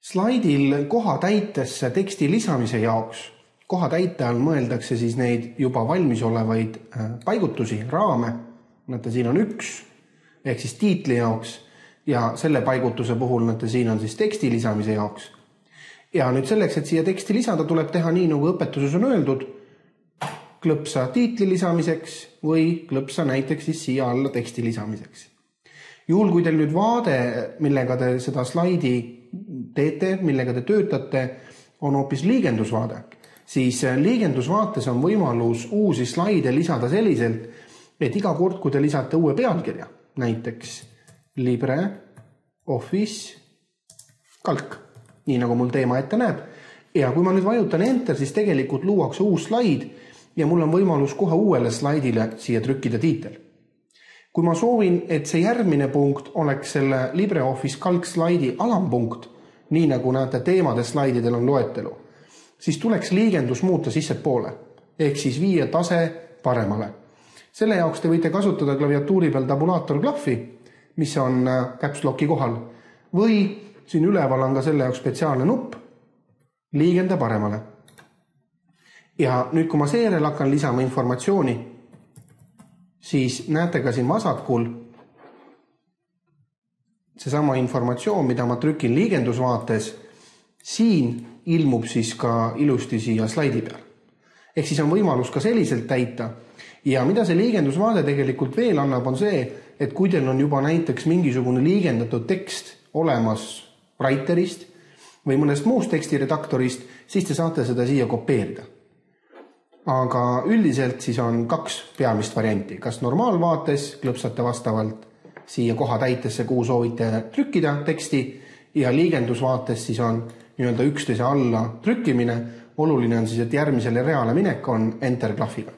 Slaidil kohatäitesse teksti lisamise jaoks, kohatäite all mõeldakse siis neid juba valmis olevaid paigutusi, raame, näete siin on üks, ehk siis tiitli jaoks ja selle paigutuse puhul näete siin on siis teksti lisamise jaoks. Ja nüüd selleks, et siia teksti lisada, tuleb teha nii, nagu õpetuses on öeldud, klõpsa tiitli lisamiseks või klõpsa näiteks siis siia alla teksti lisamiseks. Juhul, kui teil nüüd vaade, millega te seda slaidi teete, millega te töötate, on hoopis liigendusvaade, siis liigendusvaates on võimalus uusi slaide lisada selliselt, et iga kord, kui te lisate uue pealkirja, näiteks LibreOffice kalk, nii nagu mul teema ette näeb, ja kui ma nüüd vajutan Enter, siis tegelikult luuakse uus slaid ja mul on võimalus kohe uuele slaidile siia trükkida tiitel. Kui ma soovin, et see järgmine punkt oleks selle LibreOffice kalk slaidi alampunkt, nii nagu näete teemade slaididel on loetelu, siis tuleks liigendus muuta sissepoole, ehk siis viia tase paremale. Selle jaoks te võite kasutada klaviatuuri peal tabulaatorklahvi, mis on caps locki kohal, või siin üleval on ka selle jaoks spetsiaalne nupp, liigenda paremale. Ja nüüd, kui ma seejärel hakkan lisama informatsiooni, siis näete ka siin vasakul seesama informatsioon, mida ma trükin liigendusvaates, siin ilmub siis ka ilusti siia slaidi peal. Ehk siis on võimalus ka selliselt täita. Ja mida see liigendusvaade tegelikult veel annab, on see, et kui teil on juba näiteks mingisugune liigendatud tekst olemas Writerist või mõnest muust tekstiredaktorist, siis te saate seda siia kopeerida. Aga üldiselt siis on kaks peamist varianti. Kas normaalvaates klõpsate vastavalt siia kohatäitesse, kuhu soovite trükkida teksti ja liigendusvaates siis on üksteise alla trükkimine. Oluline on siis, et järgmisele reale minek on Enter klahviga.